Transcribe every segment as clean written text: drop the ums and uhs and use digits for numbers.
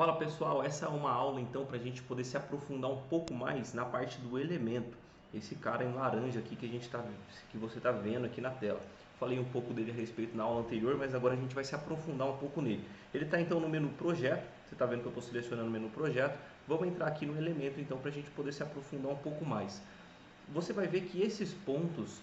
Fala pessoal, essa é uma aula então para a gente poder se aprofundar um pouco mais na parte do elemento. Esse cara em laranja aqui que você está vendo aqui na tela. Falei um pouco dele a respeito na aula anterior, mas agora a gente vai se aprofundar um pouco nele. Ele está então no menu projeto, você está vendo que eu estou selecionando o menu projeto. Vamos entrar aqui no elemento então para a gente poder se aprofundar um pouco mais. Você vai ver que esses pontos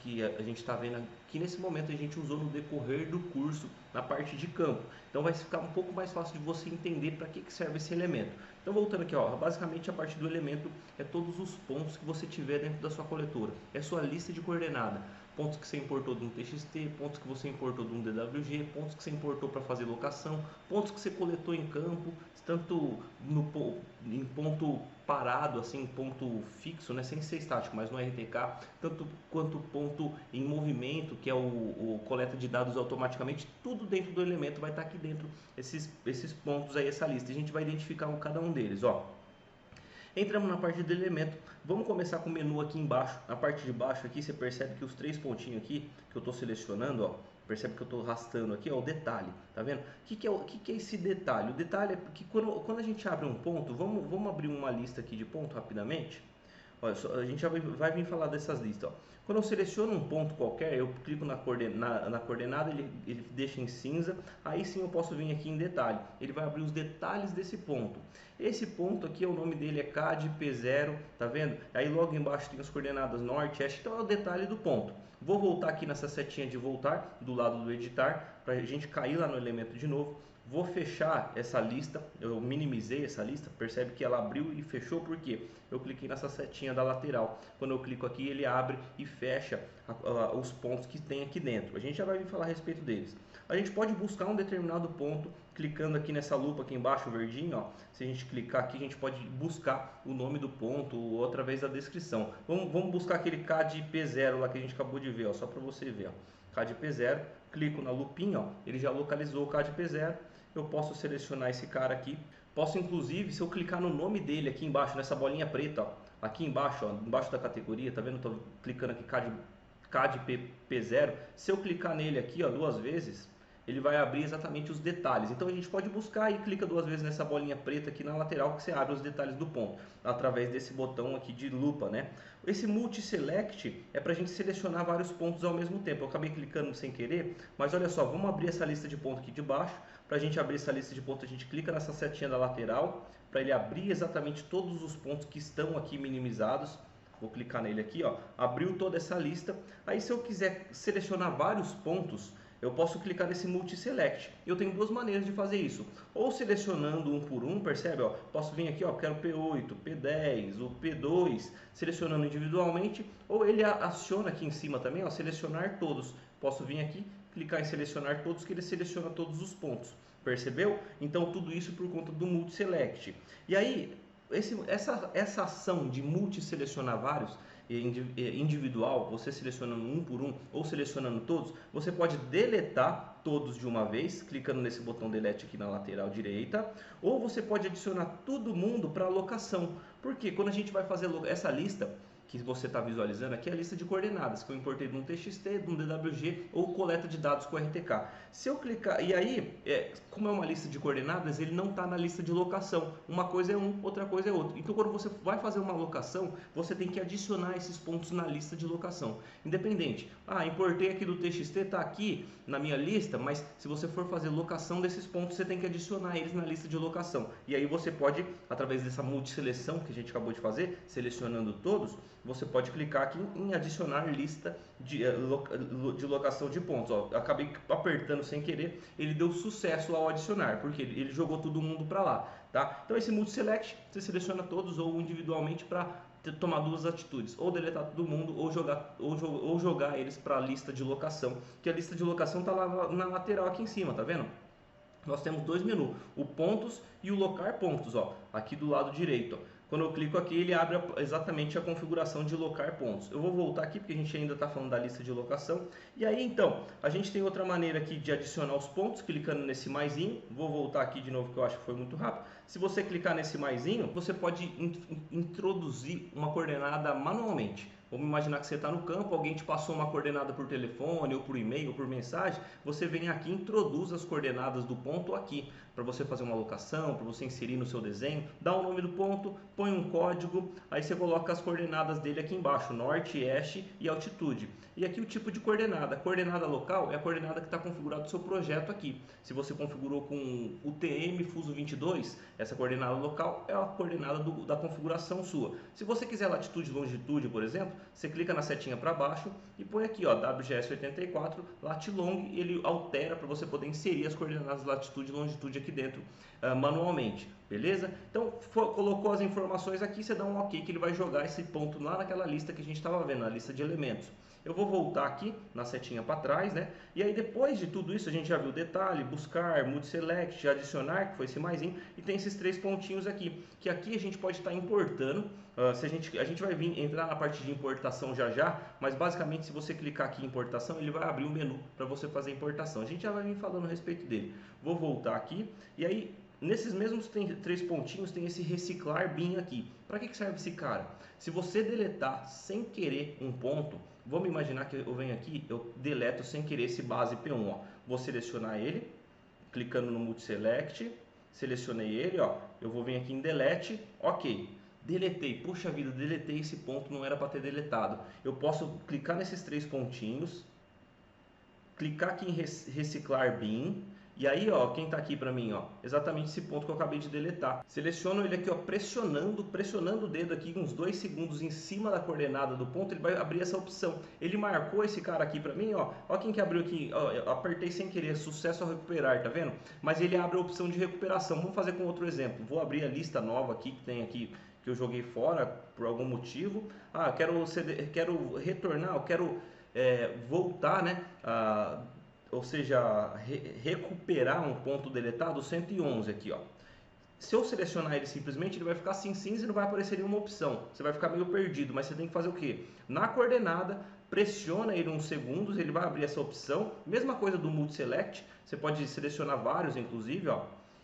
que a gente está vendo aqui nesse momento a gente usou no decorrer do curso na parte de campo. Então vai ficar um pouco mais fácil de você entender para que serve esse elemento. Então voltando aqui, ó, basicamente a parte do elemento é todos os pontos que você tiver dentro da sua coletora. É sua lista de coordenada. Pontos que você importou de um TXT, pontos que você importou de um DWG, pontos que você importou para fazer locação, pontos que você coletou em campo, tanto em ponto parado, assim, ponto fixo, né, sem ser estático, mas no RTK, tanto quanto ponto em movimento, que é o coleta de dados automaticamente, tudo dentro do elemento vai estar aqui dentro, esses pontos aí, essa lista. A gente vai identificar cada um deles, ó. Entramos na parte do elemento, vamos começar com o menu aqui embaixo. Na parte de baixo aqui você percebe que os três pontinhos aqui que eu estou selecionando, ó, percebe que eu estou arrastando aqui, ó, o detalhe, tá vendo? O que é esse detalhe? O detalhe é que quando a gente abre um ponto, vamos abrir uma lista aqui de ponto rapidamente. Olha, a gente já vai vir falar dessas listas, ó. Quando eu seleciono um ponto qualquer, eu clico na coordenada, ele deixa em cinza. Aí sim eu posso vir aqui em detalhe. Ele vai abrir os detalhes desse ponto. Esse ponto aqui, o nome dele é CAD P0, tá vendo? Aí logo embaixo tem as coordenadas norte, oeste, então é o detalhe do ponto. Vou voltar aqui nessa setinha de voltar, do lado do editar, para a gente cair lá no elemento de novo. Vou fechar essa lista, eu minimizei essa lista, percebe que ela abriu e fechou porque eu cliquei nessa setinha da lateral. Quando eu clico aqui, ele abre e fecha os pontos que tem aqui dentro. A gente já vai vir falar a respeito deles. A gente pode buscar um determinado ponto, clicando aqui nessa lupa aqui embaixo, verdinho, ó. Se a gente clicar aqui, a gente pode buscar o nome do ponto ou através da descrição. Vamos buscar aquele CAD P0 lá que a gente acabou de ver, ó, só para você ver, ó. CAD P0, clico na lupinha, ó, ele já localizou o CAD P0. Eu posso selecionar esse cara aqui. Posso inclusive, se eu clicar no nome dele aqui embaixo, nessa bolinha preta, ó, aqui embaixo, ó, embaixo da categoria, tá vendo? Estou clicando aqui CAD P0. Se eu clicar nele aqui, ó, duas vezes, ele vai abrir exatamente os detalhes. Então a gente pode buscar e clica duas vezes nessa bolinha preta aqui na lateral que você abre os detalhes do ponto, através desse botão aqui de lupa, né? Esse multi-select é para a gente selecionar vários pontos ao mesmo tempo. Eu acabei clicando sem querer, mas olha só, vamos abrir essa lista de pontos aqui de baixo. Para a gente abrir essa lista de pontos, a gente clica nessa setinha da lateral, para ele abrir exatamente todos os pontos que estão aqui minimizados. Vou clicar nele aqui, ó, abriu toda essa lista. Aí se eu quiser selecionar vários pontos, eu posso clicar nesse multi-select. Eu tenho duas maneiras de fazer isso. Ou selecionando um por um, percebe? Ó, posso vir aqui, ó, quero P8, P10, o P2, selecionando individualmente. Ou ele aciona aqui em cima também, ó, selecionar todos. Posso vir aqui, clicar em selecionar todos, que ele seleciona todos os pontos. Percebeu? Então tudo isso por conta do multi-select. E aí, essa ação de multi-selecionar vários, individual, você selecionando um por um ou selecionando todos, você pode deletar todos de uma vez, clicando nesse botão delete aqui na lateral direita, ou você pode adicionar todo mundo para alocação, porque quando a gente vai fazer essa lista que você está visualizando aqui, é a lista de coordenadas que eu importei de um TXT, de um DWG ou coleta de dados com RTK. Se eu clicar, e aí, como é uma lista de coordenadas, ele não está na lista de locação. Uma coisa é um, outra coisa é outra. Então, quando você vai fazer uma locação, você tem que adicionar esses pontos na lista de locação. Independente. Ah, importei aqui do TXT, está aqui na minha lista, mas se você for fazer locação desses pontos, você tem que adicionar eles na lista de locação. E aí você pode, através dessa multiseleção que a gente acabou de fazer, selecionando todos, você pode clicar aqui em adicionar lista de locação de pontos. Ó, acabei apertando sem querer, ele deu sucesso ao adicionar, porque ele jogou todo mundo para lá, tá? Então esse multi-select, você seleciona todos ou individualmente para tomar duas atitudes, ou deletar todo mundo ou jogar eles para a lista de locação, que a lista de locação está lá na lateral aqui em cima, tá vendo? Nós temos dois menus, o pontos e o locar pontos, ó, aqui do lado direito, ó. Quando eu clico aqui, ele abre exatamente a configuração de locar pontos. Eu vou voltar aqui porque a gente ainda está falando da lista de locação. E aí então, a gente tem outra maneira aqui de adicionar os pontos, clicando nesse maisinho. Vou voltar aqui de novo que eu acho que foi muito rápido. Se você clicar nesse maisinho, você pode introduzir uma coordenada manualmente. Vamos imaginar que você está no campo, alguém te passou uma coordenada por telefone, ou por e-mail, ou por mensagem. Você vem aqui e introduz as coordenadas do ponto aqui. para você fazer uma alocação, para você inserir no seu desenho, dá o nome do ponto, põe um código, aí você coloca as coordenadas dele aqui embaixo, norte, oeste e altitude. E aqui o tipo de coordenada. A coordenada local é a coordenada que está configurada no seu projeto aqui. Se você configurou com UTM Fuso 22, essa coordenada local é a coordenada da configuração sua. Se você quiser latitude e longitude, por exemplo, você clica na setinha para baixo e põe aqui, ó, WGS84 latilong, e ele altera para você poder inserir as coordenadas latitude e longitude aqui dentro manualmente, beleza? Então colocou as informações aqui, você dá um OK que ele vai jogar esse ponto lá naquela lista que a gente estava vendo, na lista de elementos. Eu vou voltar aqui na setinha para trás, né? E aí depois de tudo isso a gente já viu detalhe, buscar, multiselect, adicionar, que foi esse maisinho, e tem esses três pontinhos aqui, que aqui a gente pode estar importando. Se a gente vai entrar na parte de importação já, mas basicamente se você clicar aqui em importação, ele vai abrir um menu para você fazer importação. A gente já vai vir falando a respeito dele. Vou voltar aqui e aí nesses mesmos três pontinhos tem esse reciclar bin aqui. Para que serve esse cara? Se você deletar sem querer um ponto, vamos imaginar que eu venho aqui, eu deleto sem querer esse base P1, ó. Vou selecionar ele, clicando no multiselect, selecionei ele, ó. Eu vou vir aqui em delete, OK. Deletei, puxa vida, deletei esse ponto, não era para ter deletado. Eu posso clicar nesses três pontinhos, clicar aqui em reciclar bin, e aí, ó, quem tá aqui para mim, ó, exatamente esse ponto que eu acabei de deletar. Seleciono ele aqui, ó, pressionando o dedo aqui uns 2 segundos em cima da coordenada do ponto, ele vai abrir essa opção. Ele marcou esse cara aqui para mim, ó quem que abriu aqui, ó, eu apertei sem querer, sucesso ao recuperar, tá vendo? Mas ele abre a opção de recuperação. Vamos fazer com outro exemplo. Vou abrir a lista nova aqui que tem aqui, que eu joguei fora por algum motivo. Quero retornar, eu quero voltar, né? Ou seja, recuperar um ponto deletado, 111 aqui, ó. Se eu selecionar ele simplesmente, ele vai ficar assim cinza e não vai aparecer nenhuma opção. Você vai ficar meio perdido, mas você tem que fazer o quê? Na coordenada, pressiona ele uns segundos, ele vai abrir essa opção. Mesma coisa do multiselect, você pode selecionar vários, inclusive, ó.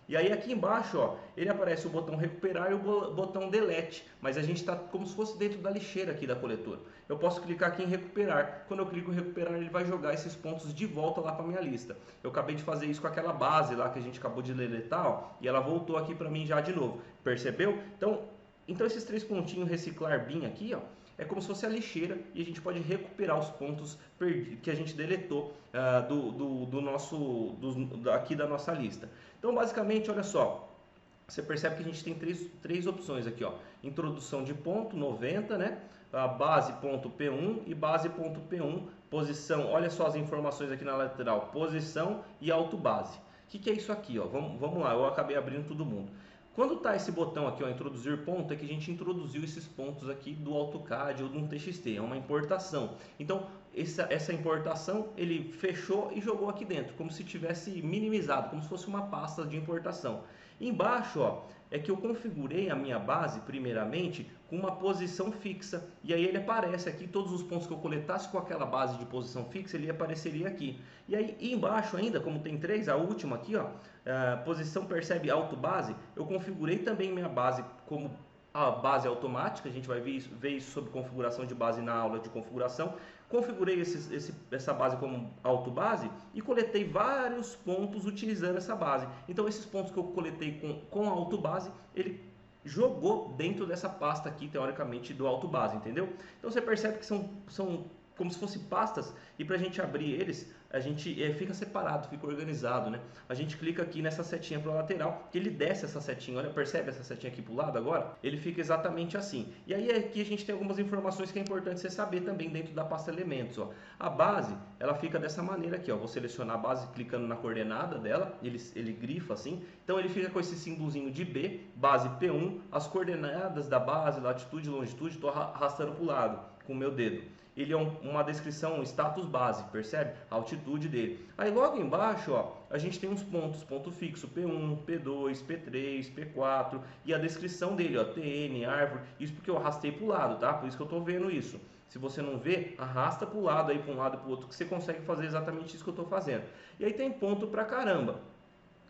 E aí aqui embaixo, ó, ele aparece o botão recuperar e o botão delete, mas a gente está como se fosse dentro da lixeira aqui da coletora. Eu posso clicar aqui em recuperar. Quando eu clico em recuperar, ele vai jogar esses pontos de volta lá para minha lista. Eu acabei de fazer isso com aquela base lá que a gente acabou de deletar, ó, e ela voltou aqui para mim já de novo. Percebeu? Então esses três pontinhos reciclar bin aqui, ó, é como se fosse a lixeira e a gente pode recuperar os pontos que a gente deletou aqui da nossa lista. Então, basicamente, olha só, você percebe que a gente tem três opções aqui, ó. Introdução de ponto, 90, né? A base ponto P1 e base ponto P1, posição, olha só as informações aqui na lateral, posição e autobase. O que é isso aqui, ó? Vamos lá, eu acabei abrindo todo mundo. Quando está esse botão aqui, ó, introduzir ponto, é que a gente introduziu esses pontos aqui do AutoCAD ou de um TXT, é uma importação. Então, essa importação ele fechou e jogou aqui dentro, como se tivesse minimizado, como se fosse uma pasta de importação. Embaixo, ó, é que eu configurei a minha base, primeiramente, com uma posição fixa. E aí ele aparece aqui, todos os pontos que eu coletasse com aquela base de posição fixa, ele apareceria aqui. E aí embaixo ainda, como tem três, a última aqui, ó, posição percebe autobase, eu configurei também minha base como a base automática, a gente vai ver isso sobre configuração de base na aula de configuração. Configurei essa base como autobase e coletei vários pontos utilizando essa base. Então esses pontos que eu coletei com a autobase, ele jogou dentro dessa pasta aqui, teoricamente, do autobase, entendeu? Então você percebe que são como se fossem pastas, e para a gente abrir eles, a gente fica separado, fica organizado, né? A gente clica aqui nessa setinha para a lateral, que ele desce essa setinha, olha, percebe essa setinha aqui para o lado agora? Ele fica exatamente assim. E aí aqui a gente tem algumas informações que é importante você saber também dentro da pasta elementos, ó. A base, ela fica dessa maneira aqui, ó. Vou selecionar a base clicando na coordenada dela, ele grifa assim. Então ele fica com esse símbolozinho de B, base P1, as coordenadas da base, latitude e longitude, estou arrastando para o lado com o meu dedo. Ele é uma descrição, status base, percebe? A altitude dele. Aí logo embaixo, ó, a gente tem uns pontos, ponto fixo, P1, P2, P3, P4 e a descrição dele, ó, TN, árvore, isso porque eu arrastei para o lado, tá? Por isso que eu estou vendo isso. Se você não vê, arrasta para o lado aí, para um lado e para o outro, que você consegue fazer exatamente isso que eu estou fazendo. E aí tem ponto pra caramba.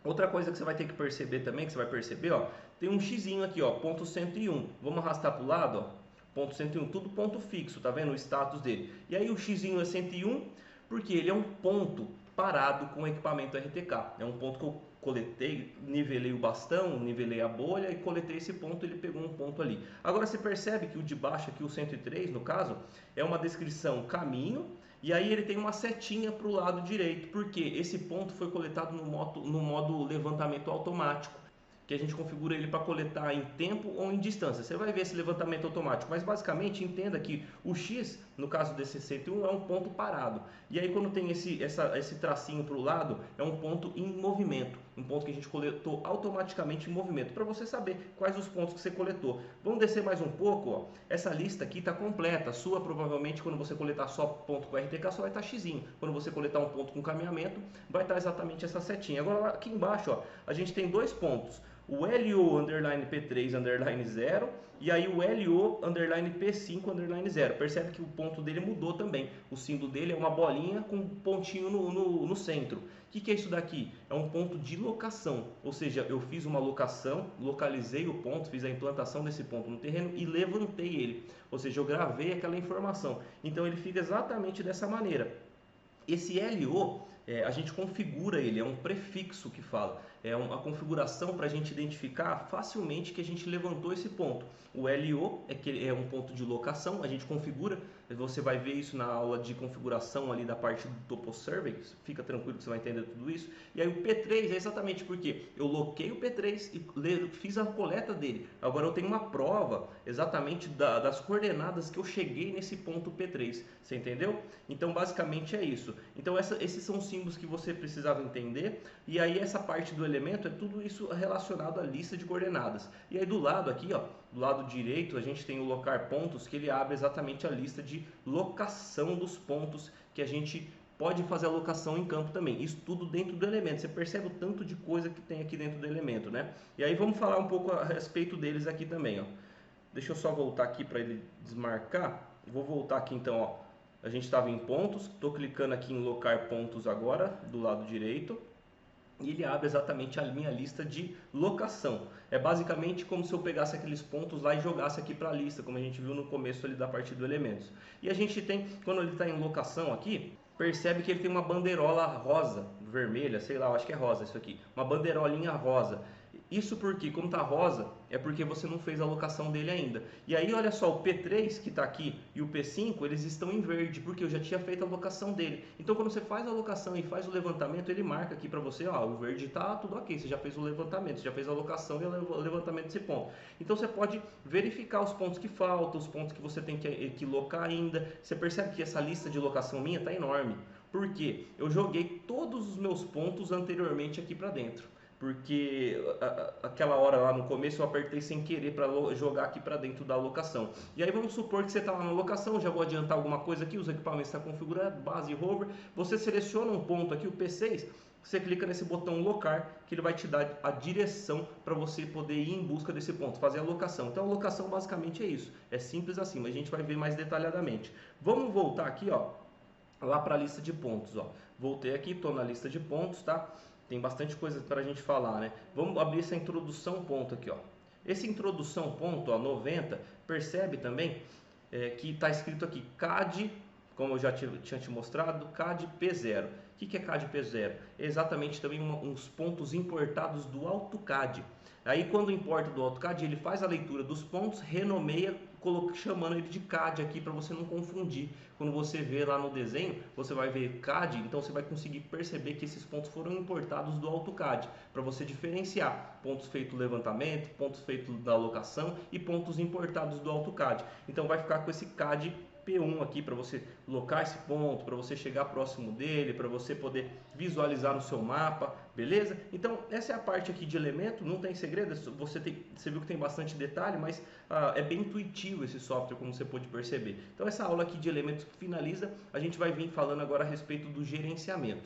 Outra coisa que você vai ter que perceber também, que você vai perceber, ó, tem um xizinho aqui, ó, ponto 101. Vamos arrastar para o lado, ó. Ponto 101, tudo ponto fixo, tá vendo o status dele? E aí o xizinho é 101, porque ele é um ponto parado com o equipamento RTK. É um ponto que eu coletei, nivelei o bastão, nivelei a bolha e coletei esse ponto, ele pegou um ponto ali. Agora você percebe que o de baixo aqui, o 103 no caso, é uma descrição caminho, e aí ele tem uma setinha para o lado direito, porque esse ponto foi coletado no modo levantamento automático, que a gente configura ele para coletar em tempo ou em distância. Você vai ver esse levantamento automático, mas basicamente entenda que o X, no caso desse 101, é um ponto parado. E aí quando tem esse tracinho para o lado, é um ponto em movimento, um ponto que a gente coletou automaticamente em movimento, para você saber quais os pontos que você coletou. Vamos descer mais um pouco, ó. Essa lista aqui está completa. A sua, provavelmente, quando você coletar só ponto com RTK, só vai estar Xzinho. Quando você coletar um ponto com caminhamento, vai estar exatamente essa setinha. Agora aqui embaixo, ó, a gente tem dois pontos. O LO_P3_0 e aí o LO_P5_0. Percebe que o ponto dele mudou também. O símbolo dele é uma bolinha com um pontinho no centro. O que é isso daqui? É um ponto de locação. Ou seja, eu fiz uma locação, localizei o ponto, fiz a implantação desse ponto no terreno e levantei ele. Ou seja, eu gravei aquela informação. Então ele fica exatamente dessa maneira. Esse LO, a gente configura ele, é um prefixo que fala, é uma configuração para a gente identificar facilmente que a gente levantou esse ponto. O LO é um ponto de locação, a gente configura, você vai ver isso na aula de configuração ali da parte do Topo Survey, fica tranquilo que você vai entender tudo isso. E aí o P3 é exatamente porque eu loquei o P3 e fiz a coleta dele. Agora eu tenho uma prova exatamente das coordenadas que eu cheguei nesse ponto P3, você entendeu? Então basicamente é isso. Então esses são os símbolos que você precisava entender, e aí essa parte do elemento é tudo isso relacionado à lista de coordenadas. E aí do lado aqui, ó, do lado direito, a gente tem o locar pontos, que ele abre exatamente a lista de locação dos pontos que a gente pode fazer a locação em campo também. Isso tudo dentro do elemento. Você percebe o tanto de coisa que tem aqui dentro do elemento, né? E aí vamos falar um pouco a respeito deles aqui também, ó. Deixa eu só voltar aqui para ele desmarcar. Vou voltar aqui então, ó. A gente estava em pontos, estou clicando aqui em locar pontos agora, do lado direito. E ele abre exatamente a minha lista de locação. É basicamente como se eu pegasse aqueles pontos lá e jogasse aqui para a lista, como a gente viu no começo ali da parte do elementos. E a gente tem, quando ele está em locação aqui, percebe que ele tem uma bandeirola rosa, vermelha, sei lá, eu acho que é rosa isso aqui. Uma bandeirolinha rosa. Isso porque, como está rosa, é porque você não fez a locação dele ainda. E aí, olha só, o P3 que está aqui e o P5, eles estão em verde, porque eu já tinha feito a locação dele. Então, quando você faz a locação e faz o levantamento, ele marca aqui para você, ó, o verde está tudo ok, você já fez o levantamento, você já fez a locação e o levantamento desse ponto. Então, você pode verificar os pontos que faltam, os pontos que você tem que locar ainda. Você percebe que essa lista de locação minha está enorme. Por quê? Eu joguei todos os meus pontos anteriormente aqui para dentro. Porque aquela hora lá no começo eu apertei sem querer para jogar aqui para dentro da locação. E aí vamos supor que você está lá na locação, já vou adiantar alguma coisa aqui, os equipamentos estão configurados, base rover, você seleciona um ponto aqui, o P6, você clica nesse botão locar, que ele vai te dar a direção para você poder ir em busca desse ponto, fazer a locação. Então a locação basicamente é isso, é simples assim, mas a gente vai ver mais detalhadamente. Vamos voltar aqui, ó, lá para a lista de pontos, ó. Voltei aqui, estou na lista de pontos, tá? Tem bastante coisa para a gente falar, né? Vamos abrir essa introdução ponto aqui, ó. Esse introdução ponto, ó, 90, percebe também que está escrito aqui CAD, como eu já tinha te mostrado, CAD P0. O que é CAD P0? É exatamente também uns pontos importados do AutoCAD. Aí quando importa do AutoCAD, ele faz a leitura dos pontos, renomeia, chamando ele de CAD aqui para você não confundir. Quando você vê lá no desenho, você vai ver CAD, então você vai conseguir perceber que esses pontos foram importados do AutoCAD, para você diferenciar pontos feitos no levantamento, pontos feitos da alocação e pontos importados do AutoCAD. Então vai ficar com esse CAD P1 aqui para você locar esse ponto, para você chegar próximo dele, para você poder visualizar no seu mapa, beleza? Então essa é a parte aqui de elemento, não tem segredo, você viu que tem bastante detalhe, mas é bem intuitivo esse software, como você pode perceber. Então essa aula aqui de elementos finaliza, a gente vai vir falando agora a respeito do gerenciamento.